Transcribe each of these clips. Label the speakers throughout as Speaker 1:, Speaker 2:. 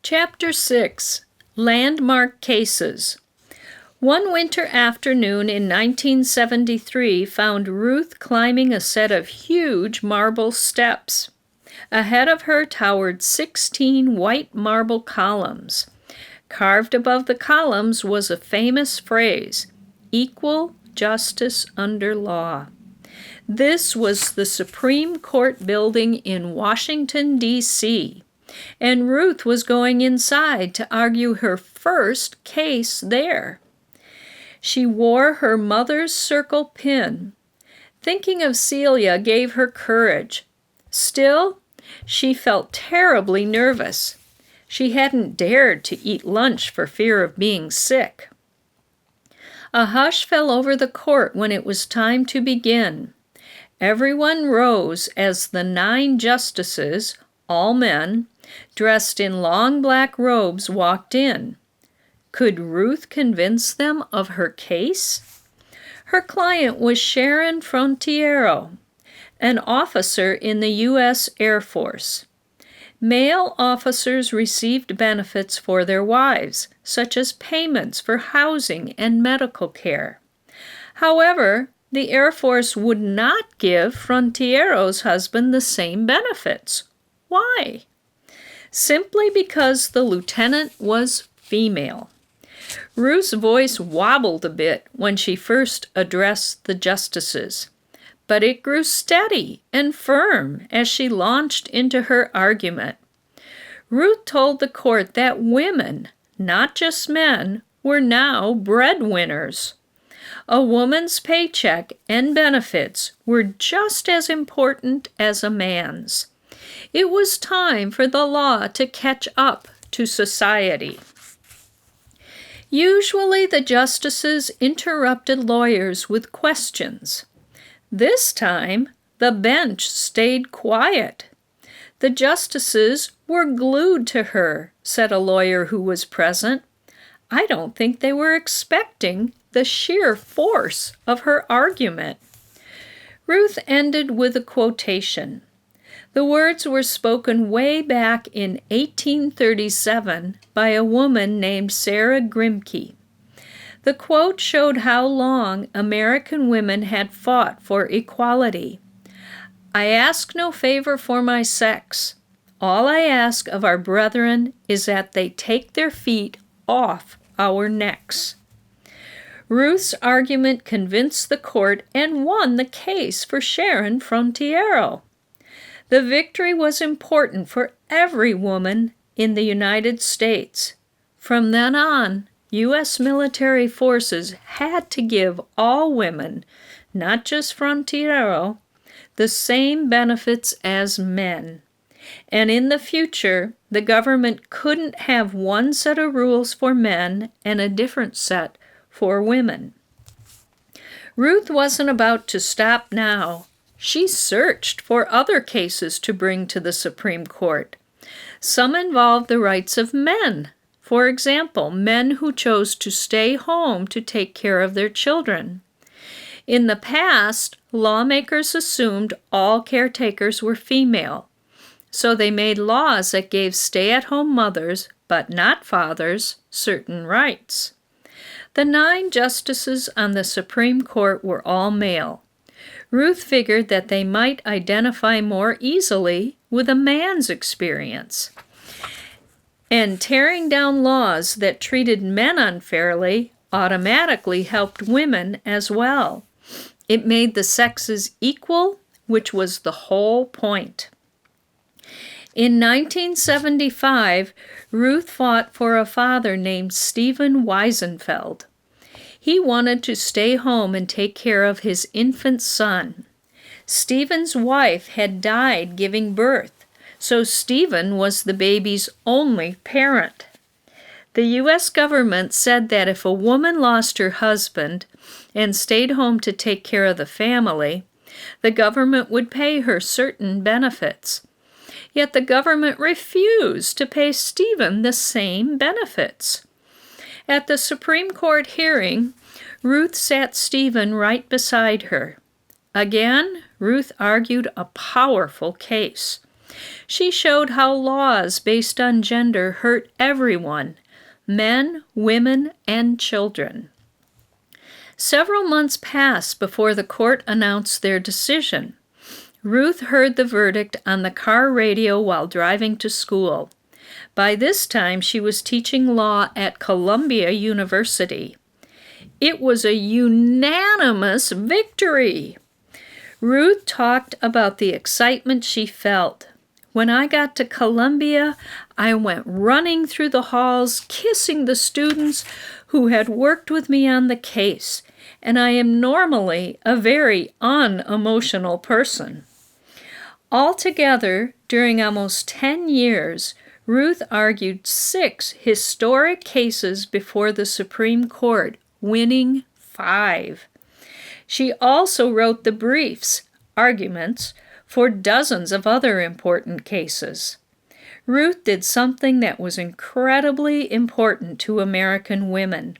Speaker 1: Chapter 6. Landmark Cases. One winter afternoon in 1973 found Ruth climbing a set of huge marble steps. Ahead of her towered 16 white marble columns. Carved above the columns was a famous phrase, "Equal justice under law." This was the Supreme Court building in Washington, D.C., and Ruth was going inside to argue her first case there. She wore her mother's circle pin. Thinking of Celia gave her courage. Still, she felt terribly nervous. She hadn't dared to eat lunch for fear of being sick. A hush fell over the court when it was time to begin. Everyone rose as the 9 justices, all men, dressed in long black robes, walked in. Could Ruth convince them of her case? Her client was Sharon Frontiero, an officer in the U.S. Air Force. Male officers received benefits for their wives, such as payments for housing and medical care. However, the Air Force would not give Frontiero's husband the same benefits. Why? Simply because the lieutenant was female. Ruth's voice wobbled a bit when she first addressed the justices, but it grew steady and firm as she launched into her argument. Ruth told the court that women, not just men, were now breadwinners. A woman's paycheck and benefits were just as important as a man's. It was time for the law to catch up to society. Usually the justices interrupted lawyers with questions. This time, the bench stayed quiet. The justices were glued to her, said a lawyer who was present. I don't think they were expecting the sheer force of her argument. Ruth ended with a quotation. The words were spoken way back in 1837 by a woman named Sarah Grimke. The quote showed how long American women had fought for equality. I ask no favor for my sex. All I ask of our brethren is that they take their feet off our necks. Ruth's argument convinced the court and won the case for Sharon Frontiero. The victory was important for every woman in the United States. From then on, U.S. military forces had to give all women, not just Frontiero, the same benefits as men. And in the future, the government couldn't have one set of rules for men and a different set for women. Ruth wasn't about to stop now. She searched for other cases to bring to the Supreme Court. Some involved the rights of men. For example, men who chose to stay home to take care of their children. In the past, lawmakers assumed all caretakers were female, so they made laws that gave stay-at-home mothers, but not fathers, certain rights. The 9 justices on the Supreme Court were all male. Ruth figured that they might identify more easily with a man's experience. And tearing down laws that treated men unfairly automatically helped women as well. It made the sexes equal, which was the whole point. In 1975, Ruth fought for a father named Stephen Weisenfeld. He wanted to stay home and take care of his infant son. Stephen's wife had died giving birth, so Stephen was the baby's only parent. The U.S. government said that if a woman lost her husband and stayed home to take care of the family, the government would pay her certain benefits. Yet the government refused to pay Stephen the same benefits. At the Supreme Court hearing, Ruth sat Stephen right beside her. Again, Ruth argued a powerful case. She showed how laws based on gender hurt everyone, men, women, and children. Several months passed before the court announced their decision. Ruth heard the verdict on the car radio while driving to school. By this time, she was teaching law at Columbia University. It was a unanimous victory. Ruth talked about the excitement she felt. When I got to Columbia, I went running through the halls, kissing the students who had worked with me on the case, and I am normally a very unemotional person. Altogether, during almost 10 years, Ruth argued 6 historic cases before the Supreme Court, winning 5. She also wrote the briefs, arguments, for dozens of other important cases. Ruth did something that was incredibly important to American women,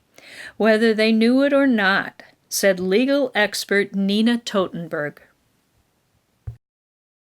Speaker 1: whether they knew it or not, said legal expert Nina Totenberg.